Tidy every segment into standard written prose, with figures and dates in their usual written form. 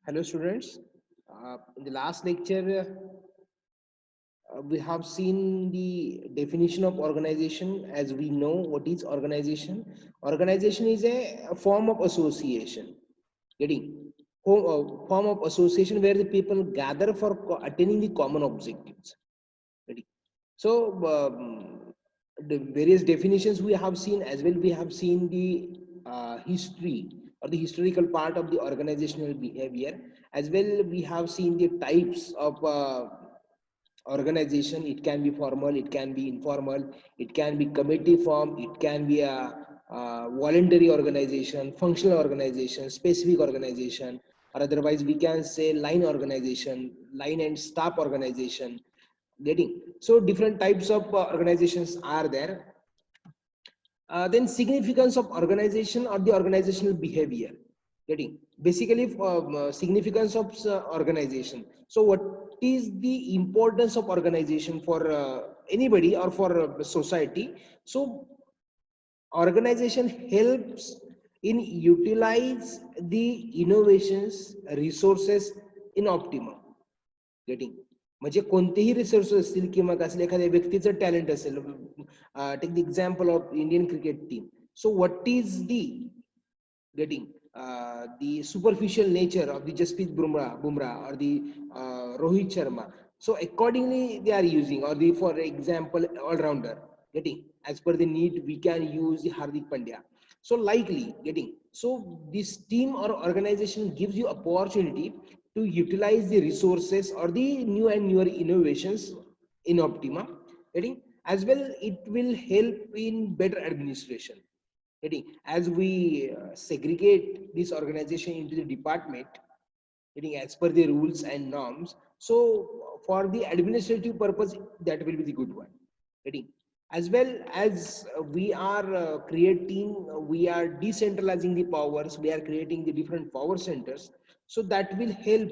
Hello students. In the last lecture, we have seen the definition of organization. As we know what is organization. Organization is a form of association. Getting form of association where the people gather for attaining the common objectives. Getting. So the various definitions we have seen, as well we have seen the history or the historical part of the organizational behavior, as well we have seen the types of organization. It can be formal, it can be informal, it can be committee form, it can be a voluntary organization, functional organization, specific organization, or otherwise we can say line organization, line and staff organization. Getting. So different types of organizations are there. Then significance of organization or the organizational behavior. Getting. Basically significance of organization. So what is the importance of organization for anybody or for society? So organization helps in utilize the innovations resources in optimum. Getting. म्हणजे कोणतेही resource असतील किंवा कसले एखाद्या व्यक्तीचं talent असेल. Take the example of Indian cricket team. So what is the getting the superficial nature of the Jasprit Bumrah or the Rohit Sharma. So accordingly, they are using, or the, for example, all-rounder. Getting. As per the need, we can use the Hardik Pandya. So likely. Getting. So this team or organization gives you opportunity to utilize the resources or the new and newer innovations in optima. Getting. As well, it will help in better administration. Getting. As we segregate this organization into the department, getting, as per the rules and norms, so for the administrative purpose that will be the good one. Getting. As well as we are we are decentralizing the powers, we are creating the different power centers, so that will help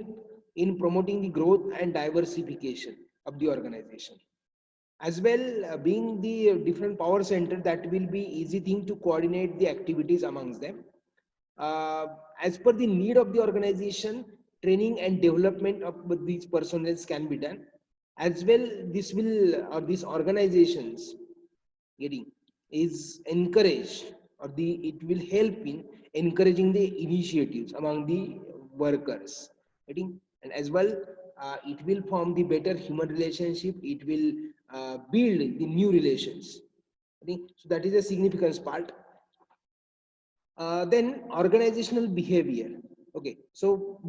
in promoting the growth and diversification of the organization. As well, being the different power center, that will be easy thing to coordinate the activities amongst them. uh, as per the need of the organization, training and development of these personnel can be done. As well, this will, or these organizations, getting, is encouraged, or the it will help in encouraging the initiatives among the workers. Getting. And as well, it will form the better human relationship, it will build the new relations. Getting. So that is a significance part. Then organizational behavior. Okay, so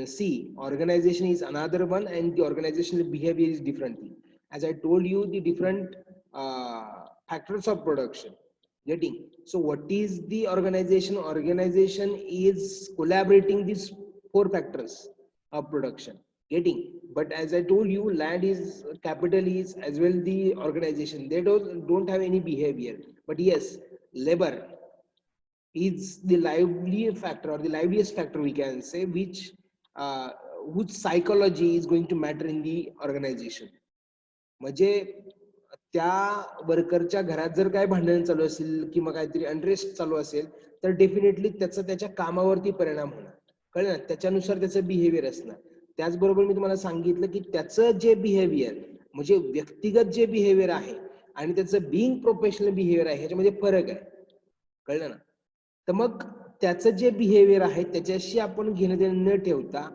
see, organization is another one, and the organizational behavior is different thing. As I told you, the different factors of production. Getting. So what is the organization? Organization is collaborating these four factors of production. Getting. But as I told you, land is, capital is, as well the organization, they don't have any behavior. But yes, labor is the lively factor, or the liveliest factor we can say, uh, which psychology is going to matter in the organization. म्हणजे त्या वर्करच्या घरात जर काय भांडण चालू असेल किंवा काहीतरी अनरेस्ट चालू असेल, तर डेफिनेटली त्याचा त्याच्या कामावरती परिणाम होणार. कळलं ना, त्याच्यानुसार त्याचं बिहेवियर असणार. त्याचबरोबर मी तुम्हाला सांगितलं की त्याचं जे बिहेवियर, म्हणजे व्यक्तिगत जे बिहेवियर आहे आणि त्याचं बिईंग प्रोफेशनल बिहेवियर आहे, ह्याच्यामध्ये फरक आहे. कळलं ना. तर मग त्याचं जे बिहेवियर आहे त्याच्याशी आपण घेणं देणं न ठेवता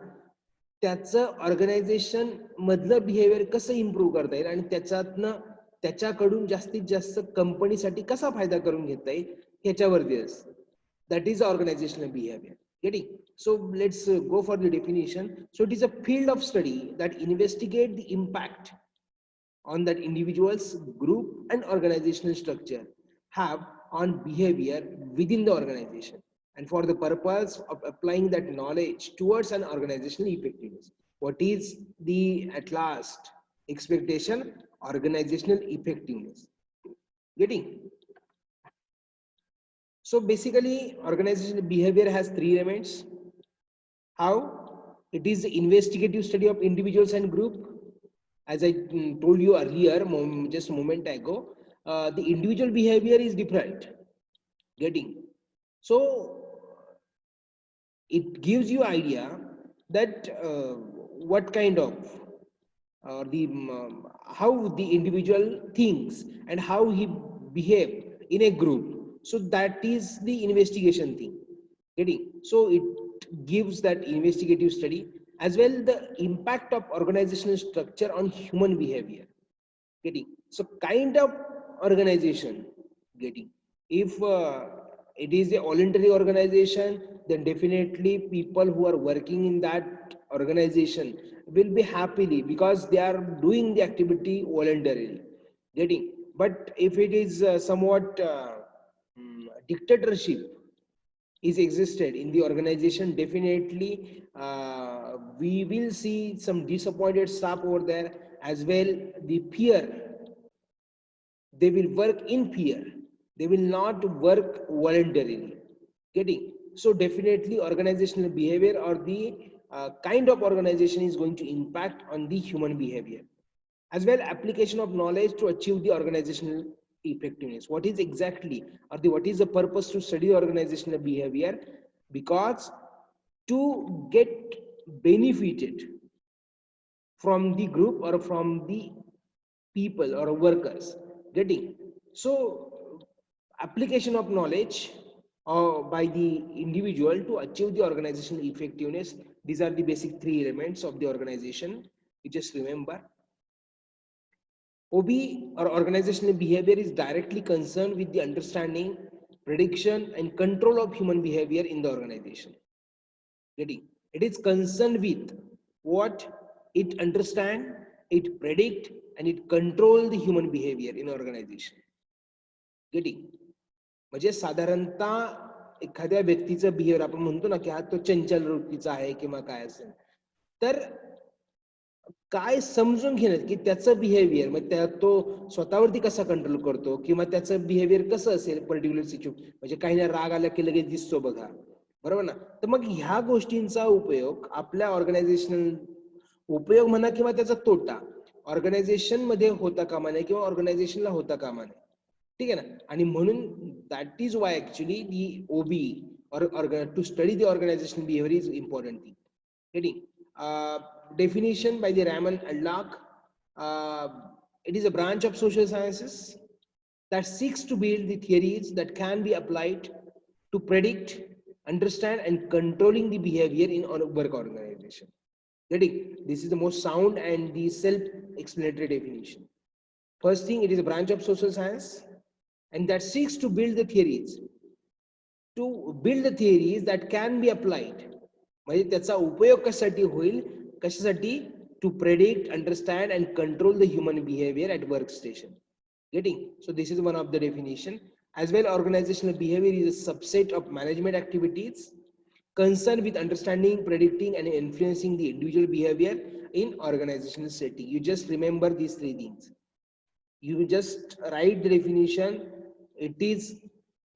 त्याचं ऑर्गनायझेशन मधलं बिहेवियर कसं इम्प्रूव्ह करता येईल आणि त्याच्यातनं त्याच्याकडून जास्तीत जास्त कंपनीसाठी कसा फायदा करून घेता येईल ह्याच्यावरती असतं. That is organisational behaviour. Getting. So let's go for the definition. So it is a field of study that investigate the impact on that individuals, group, and organizational structure have on behavior within the organization, and for the purpose of applying that knowledge towards an organizational effectiveness. What is the, at last, expectation? Organizational effectiveness. Getting. So basically, organizational behavior has three elements. How? It is the investigative study of individuals and group. As I told you earlier, just a moment ago, the individual behavior is different. Getting. So it gives you idea that what kind of the how the individual thinks and how he behave in a group. So that is the investigation thing. Getting? So it gives that investigative study as well the impact of organizational structure on human behavior. Getting? So kind of organization. Getting? If it is a voluntary organization, then definitely people who are working in that organization will be happily because they are doing the activity voluntarily. Getting? But if it is somewhat dictatorship is existed in the organization, definitely we will see some disappointed staff over there as well. The peer, they will work in peer, they will not work voluntarily. Getting? So definitely organizational behavior or the kind of organization is going to impact on the human behavior. As well, application of knowledge to achieve the organizational effectiveness. What is exactly or what is the purpose to study organizational behavior? Because to get benefited from the group or from the people or workers. Getting? So application of knowledge by the individual to achieve the organizational effectiveness. These are the basic three elements of the organization. You just remember. OB or organizational behavior is directly concerned with the understanding, prediction, and control of human behavior in the organization. Getting? It is concerned with what it understand, it predict, and it control the human behavior in organization. Getting? म्हणजे साधारणतः एखाद्या व्यक्तीचं behaviour आपण म्हणतो ना की हा तो चंचल वृत्तीचा आहे किंवा काय असेल, तर काय समजून घेणं की त्याचं बिहेवियर मग त्या तो स्वतःवरती कसा कंट्रोल करतो किंवा त्याचं बिहेवियर कसं असेल पर्टिक्युलर सिच्युएशन. म्हणजे काही ना राग आला की लगेच दिसतो बघा, बरोबर ना. तर मग ह्या गोष्टींचा उपयोग आपल्या ऑर्गनायझेशनल उपयोग म्हणा किंवा त्याचा तोटा ऑर्गनायझेशन मध्ये होता कामा नये किंवा ऑर्गनायझेशनला होता कामा नये. ठीक आहे ना. आणि म्हणून that is why actually the ओबी or to study the organizational behavior is important thing. Getting? Definition by the Raymond Adlock. It is a branch of social sciences that seeks to build the theories that can be applied to predict, understand, and controlling the behavior in a work organization. Getting? This is the most sound and the self-explanatory definition. First thing, it is a branch of social science and that seeks to build the theories that can be applied. म्हणजे त्याचा उपयोग कशासाठी होईल, कशासाठी? To predict, understand, and control the human behavior at workstation. Getting? So this is one of the definition. As well, organizational behavior is a subset of management activities concerned with understanding, predicting, and influencing the individual behavior in organizational setting. You just remember these three things. You just write the definition. It is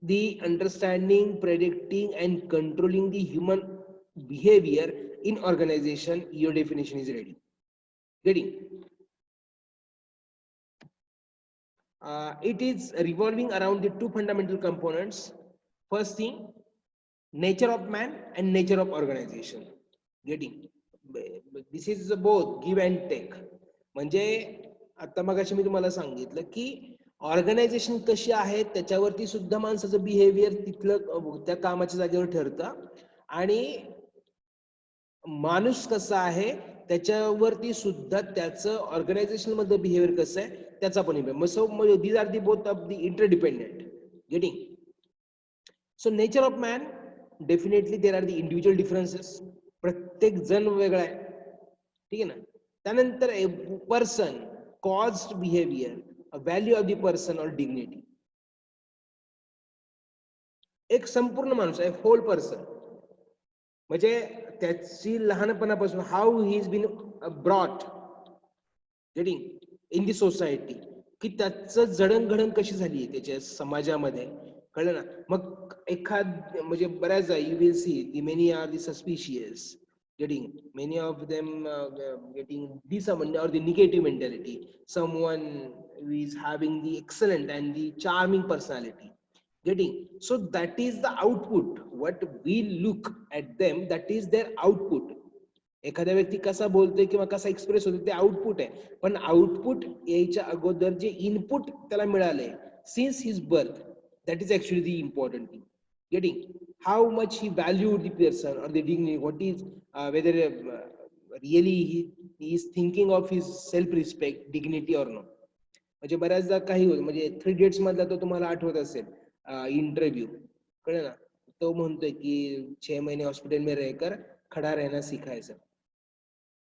the understanding, predicting, and controlling the human behavior in organization. Your definition is ready. Getting? It is revolving around the two fundamental components. First thing, nature of man and nature of organization. Getting? This is both give and take. म्हणजे आता मगाशी मी तुम्हाला सांगितलं की organisation कशी आहे त्याच्यावरती सुद्धा माणसाचं बिहेवियर तिथलं त्या कामाच्या जागेवर ठरतं आणि माणूस कसा आहे त्याच्यावरती सुद्धा त्याचं ऑर्गनायझेशन मध्ये बिहेवियर कसं आहे त्याचा पण impact. So these are the both of the interdependent. Getting? So nature of man, definitely there are the individual differences. प्रत्येक जण वेगळा आहे. ठीक आहे ना. त्यानंतर person, caused behaviour, value of the person और डिग्निटी. एक संपूर्ण माणूस आहे, होल पर्सन. म्हणजे त्याची लहानपणापासून how he is been brought. Getting? In the society, की त्याचं जडणघडण कशी झाली त्याच्या समाजामध्ये, कळलं ना. मग एखाद म्हणजे बऱ्याचदा you will see the many are the suspicious. Getting? Many of them getting disarmed or the negative mentality. Someone who is having the excellent and the charming personality. Getting? So that is the output. What we look at them, that is their output. एखादा व्यक्ती कसा बोलतोय किंवा कसा express होतो ते output आहे, पण आउटपुट यायच्या अगोदर जे इनपुट त्याला मिळालंय since his birth, that is actually the important thing. Getting how much he valued the person or the dignity, what is whether really he is thinking of his self respect, dignity or not. म्हणजे बऱ्याचदा काही होतं, म्हणजे 3 Idiots मधला तो तुम्हाला आठवत असेल इंटरव्ह्यू, कळलं ना, तो म्हणतोय की 6 महीने हॉस्पिटल में रहकर खड़ा रहना सीखा है sir.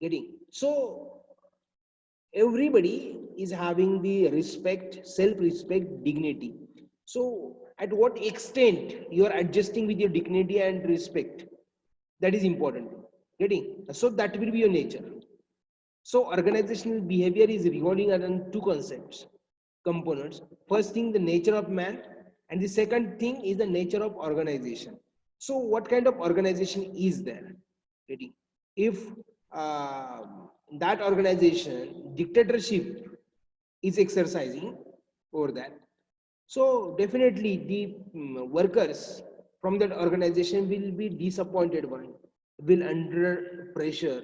Getting so everybody is having the respect, self respect, dignity. So at what extent you are adjusting with your dignity and respect, that is important. Getting so that will be your nature. So organizational behavior is revolving around two concepts, components. First thing, the nature of man, and the second thing is the nature of organization. So what kind of organization is there? Getting if uh, that organization dictatorship is exercising over that, so definitely the workers from that organization will be disappointed one, will under pressure.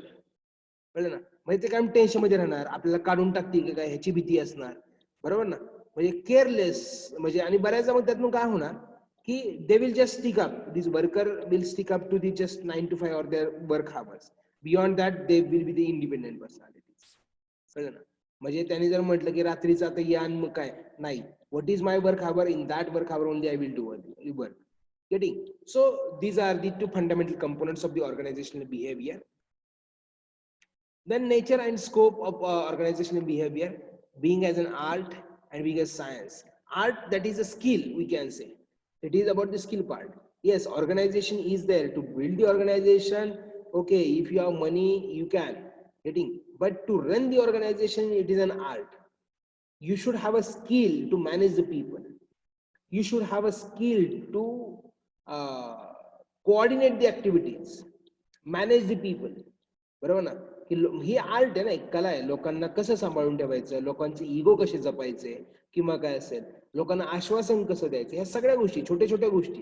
कळलं ना, म्हणजे ते काय tension मध्ये राहणार, आपल्याला काढून टाकतील की काय ह्याची भीती असणार, बरोबर ना, म्हणजे केअरलेस. म्हणजे आणि बऱ्याचदा मग त्यातून काय होणार की they will just stick up, this worker will stick up to the just 9 to 5 or their work hours. Beyond that they will be the independent personalities. कळलं ना, म्हणजे त्यांनी जर म्हटलं की रात्रीचं आता या आणि मग काय नाही, what is my work hour, in that work hour only I will do work. Getting so these are the two fundamental components of the organizational behavior. Then nature and scope of organizational behavior, being as an art and being as science. Art, that is a skill, we can say. It is about the skill part. Yes, organization is there to build the organization. Okay, if you have money, you can. Getting, but to run the organization, it is an art. You should have a skill to manage the people. You should have a skill to coordinate the activities, manage the people. बरोबर ना, की ही art आहे ना, एक कला आहे. लोकांना कसं सांभाळून ठेवायचं, लोकांचे इगो कसे जपायचे, किंवा काय असेल, लोकांना आश्वासन कसं द्यायचं, ह्या सगळ्या गोष्टी, छोट्या छोट्या गोष्टी,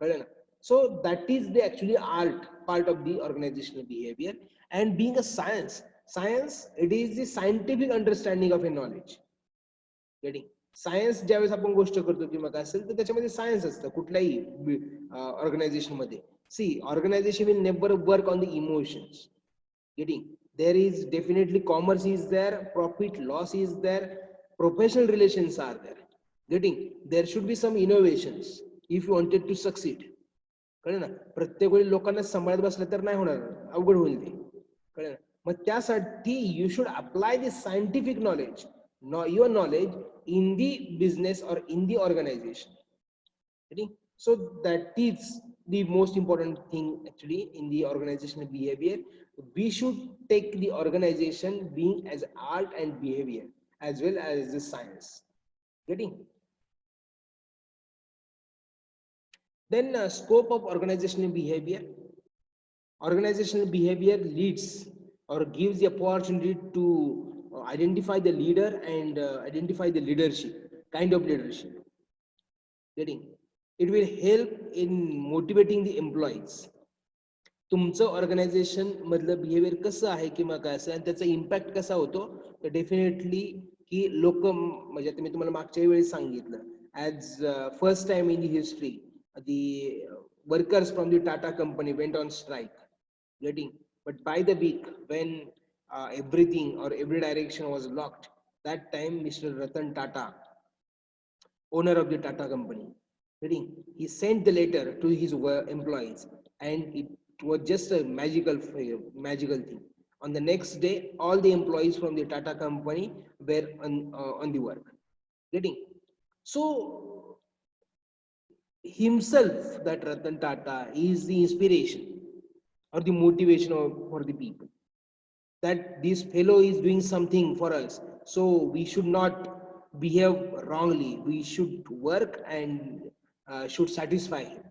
कळलं ना. So that is the actually art part of the organisational behaviour. And being a science it is the scientific understanding of A knowledge. Getting science ज्यावेळेस आपण गोष्ट करतो किंवा काय असेल तर त्याच्यामध्ये सायन्स असतं कुठल्याही ऑर्गनायझेशन मध्ये. See, organisation will never work on the emotions. Getting there is definitely commerce is there, profit loss is there, professional relations are there. Getting there should be some innovations if you wanted to succeed. कळलं ना, प्रत्येक वेळी लोकांना सांभाळत बसलं तर नाही होणार, अवघड होईल ते. कळलं ना, मग त्यासाठी you should apply the scientific knowledge, your knowledge in the business और इन दी organisation. So that is the most important thing actually in the organizational behavior. We should take the organization being as art and behavior as well as the science. Getting then scope of organizational behavior. Organizational behavior leads or gives the opportunity to identify the leader and identify the leadership, kind of leadership. Getting it will help in motivating the employees. तुमचं organisation मधलं behaviour कसं आहे किंवा काय असं आणि त्याचा impact कसा होतो, तर डेफिनेटली की लोक, म्हणजे आता मी तुम्हाला मागच्या वेळी सांगितलं, as first time in the history the workers from the Tata company went on strike. Getting but by the week when everything or every direction was locked, that time Mr. Ratan Tata, owner of the Tata company, he sent the letter to his employees, and it was just a magical thing. On the next day, all the employees from the Tata company were on the work. Getting so himself, that Ratan Tata is the inspiration or the motivation for the people, that this fellow is doing something for us, so we should not behave wrongly, we should work and should satisfy him.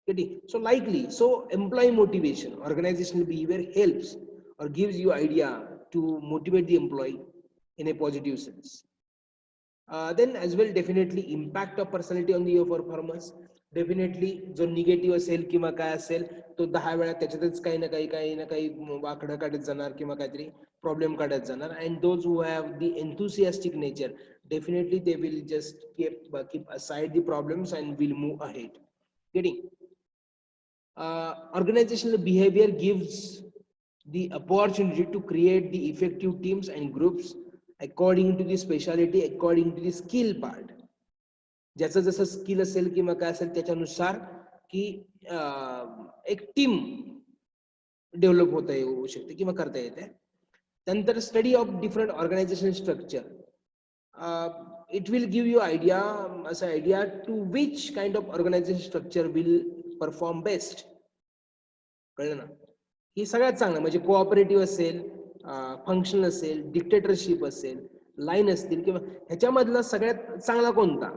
Getting so likely, so employee motivation, organizational behavior helps or gives you idea to motivate the employee in a positive sense. Then as well, definitely impact of personality on the performance. Definitely जो negative असेल किंवा काय असेल तो 10 वेळा त्याच्यातच काही ना काही वाकडं काढत जाणार किंवा काहीतरी प्रॉब्लेम काढत जाणार. And those who have the enthusiastic nature definitely they will just keep aside the problems and will move ahead. Getting organizational behavior gives the opportunity to create the effective teams and groups according to the specialty, according to the skill part. ज्याचं जसं skill असेल किंवा काय असेल त्याच्यानुसार की एक team develop होता येऊ शकते किंवा करता येते. त्यानंतर study of different organisation structure, it will give you idea to which kind of organization structure will perform best. कळलं ना? ही सगळ्यात चांगलं म्हणजे कोऑपरेटिव्ह असेल, फंक्शनल असेल, डिक्टेटरशिप असेल, लाईन असतील किंवा ह्याच्यामधला सगळ्यात चांगला कोणता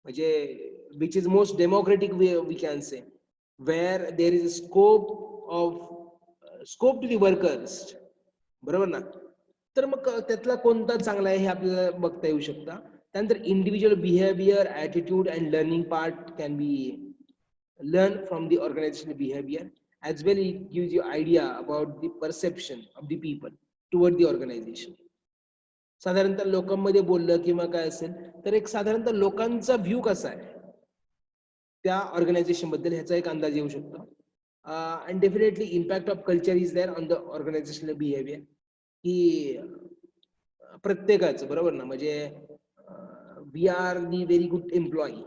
म्हणजे which is most democratic we can say where there is a scope to the workers. बरोबर ना? तर मग त्यातला कोणता चांगला आहे हे आपल्याला बघता येऊ शकतं. त्यानंतर individual behaviour, attitude and learning part can be learn from the organisational behaviour. As well, it gives you idea about the perception of the people toward the organization. साधारणतः लोकांमध्ये बोललं किंवा काय असेल तर एक साधारणतः लोकांचा व्ह्यू कसा आहे त्या ऑर्गनायझेशन बद्दल ह्याचा एक अंदाज येऊ शकतो. And definitely impact of culture is there on the organisational behaviour. की प्रत्येकाचं बरोबर ना म्हणजे we are the very good employee.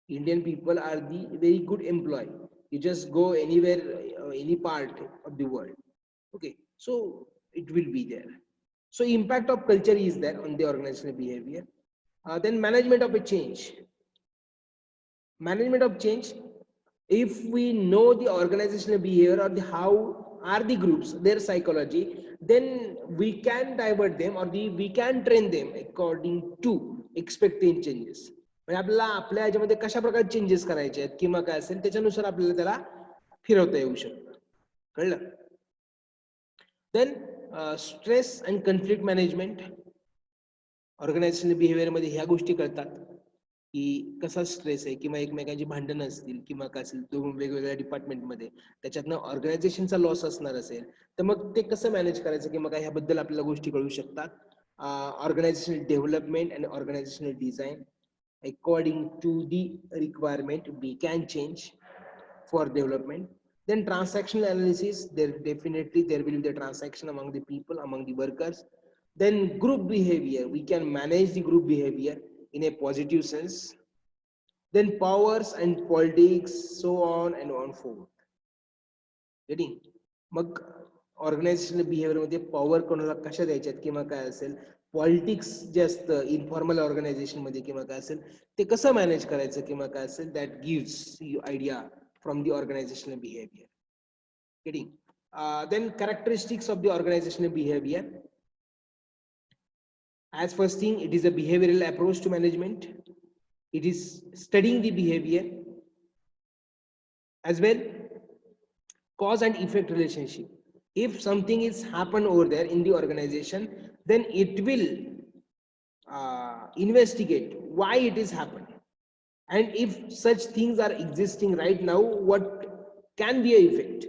Indian people are the very good employee. You just go anywhere, any part of the world. Okay, so it will be there. So impact of culture is there on the organizational behavior. Then management of a change. Management of change. If we know the organizational behavior or the how are the groups, their psychology, then we can divert them or we can train them according to expected changes. म्हणजे आपल्याला आपल्या ह्याच्यामध्ये कशा प्रकारे changes करायचे आहेत किंवा काय असेल त्याच्यानुसार आपल्याला त्याला फिरवता येऊ शकतं. कळलं? Then stress and conflict management. Organisational behaviour मध्ये ह्या गोष्टी कळतात की कसा स्ट्रेस आहे किंवा एकमेकांची भांडणं असतील किंवा काय असेल दोन वेगवेगळ्या डिपार्टमेंटमध्ये त्याच्यातनं ऑर्गनायझेशनचा लॉस असणार असेल तर मग ते कसं मॅनेज करायचं किंवा काय ह्याबद्दल आपल्याला गोष्टी कळू शकतात. Organisational development and organisational design. According to the requirement we can change for development. Then transactional analysis, there definitely there will be the transaction among the people, among the workers. Then group behavior, we can manage the group behavior in a positive sense. Then powers and politics, so on and on forth. Getting mug organisational behaviour मध्ये power कोणाला कशा द्यायच्यात किंवा काय असेल, politics जे असतं informal organisation मध्ये किंवा काय असेल ते कसं मॅनेज करायचं किंवा काय असेल that gives you idea from the organisational behaviour. Getting then characteristics of the organisational behaviour. As first thing, it is a behavioral approach to management. It is studying the behavior as well. Cause and effect relationship. If something is happened over there in the organization, then it will investigate why it is happening, and if such things are existing right now, what can be a effect.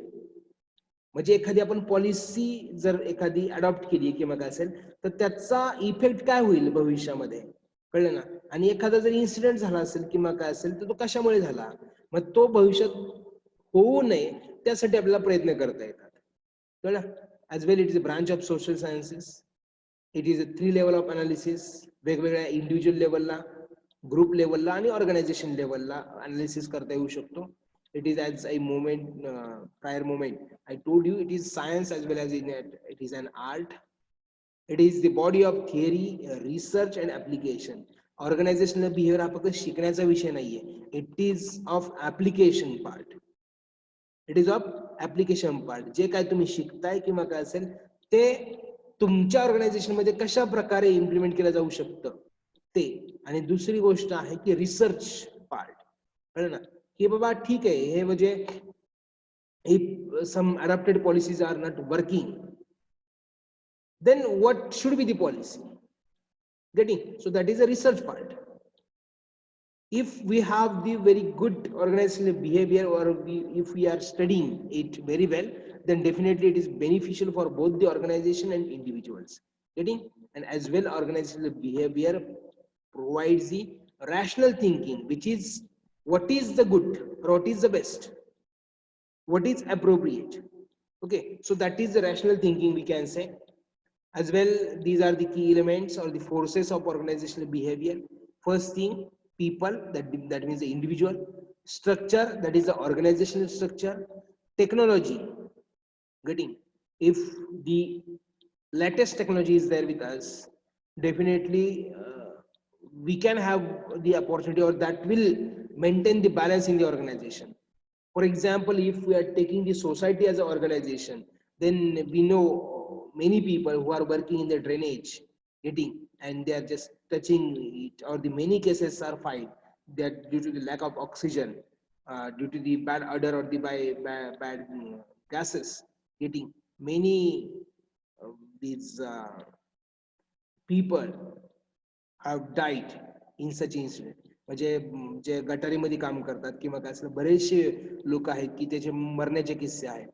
म्हणजे एखादी आपण policy जर एखादी adopt केली किंवा काय असेल तर त्याचा इफेक्ट काय होईल भविष्यामध्ये. कळलं ना? आणि एखादा जर इन्सिडेंट झाला असेल किंवा काय असेल तर तो कशामुळे झाला, मग तो भविष्यात होऊ नये त्यासाठी आपल्याला प्रयत्न करता येतात. कळलं? As well it is a branch of social sciences. It is a 3 level of analysis. वेगवेगळ्या इंडिव्हिज्युअल लेवलला, ग्रुप लेवलला आणि ऑर्गनायझेशन लेवलला अनालिसिस करता येऊ शकतो. It is as a moment, prior moment I told you, it is science as well as it is an art. It is the body of theory, research and application. Organizational behavior हा फक्त शिकण्याचा विषय नाहीये. It is of application part. It is of application part. जे काय तुम्ही शिकताय किंवा काय असेल ते तुमच्या ऑर्गनायझेशन मध्ये कशा प्रकारे इम्प्लिमेंट केलं जाऊ शकतं ते. आणि दुसरी गोष्ट आहे की रिसर्च पार्ट. कळलं ना? की बाबा ठीक आहे हे म्हणजे if some adopted policies are not working, then what should be the policy. Getting? So that is a research part. if we have the very good organizational behavior, or if we are studying it very well, then definitely it is beneficial for both the organization and individuals. Getting? And as well, organizational behavior provides the rational thinking, which is what is the good or what is the best, what is appropriate. Okay, so that is the rational thinking, we can say. As well, these are the key elements or the forces of organizational behavior. First thing, people, that means the individual. Structure, that is the organizational structure. Technology, getting, if the latest technology is there with us, definitely we can have the opportunity, or that will maintain the balance in the organization. For example, if we are taking the society as an organization, then we know many people who are working in the drainage, getting, and they are just touching it, or the many cases are filed that due to the lack of oxygen, due to the bad odor or the bad gases, getting many these people have died in such incident. म्हणजे जे गटारीमध्ये काम करतात किंवा काय असं बरेचसे लोक आहेत की त्याचे मरण्याचे किस्से आहेत,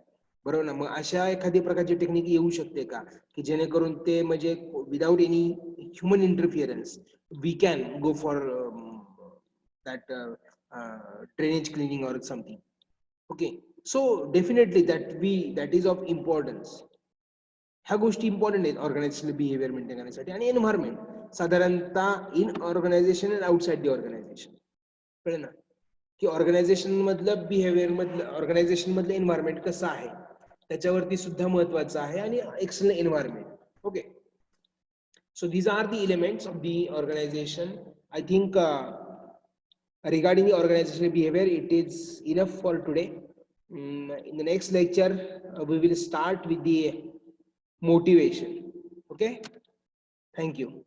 बरोबर ना. मग अशा एखादी प्रकारची टेक्निक येऊ शकते का, की जेणेकरून ते म्हणजे without any human interference we can go for that drainage cleaning और something. Okay, so definitely that is of importance. ह्या गोष्टी इम्पॉर्टंट आहेत ऑर्गनायझेशनल बिहेवियर मेंटेन करण्यासाठी. आणि एन्व्हायरमेंट साधारणतः in organisation and outside the organisation, कळलं ना, की ऑर्गनायझेशन मधलं बिहेवियर मधलं, ऑर्गनायझेशन मधलं एन्व्हायरमेंट कसं आहे त्याच्यावरती सुद्धा महत्वाचं आहे, आणि external environment. Okay, so these are the elements of the organization. I think regarding the organizational behavior, it is enough for today. In the next lecture, we will start with the motivation. Okay, thank you.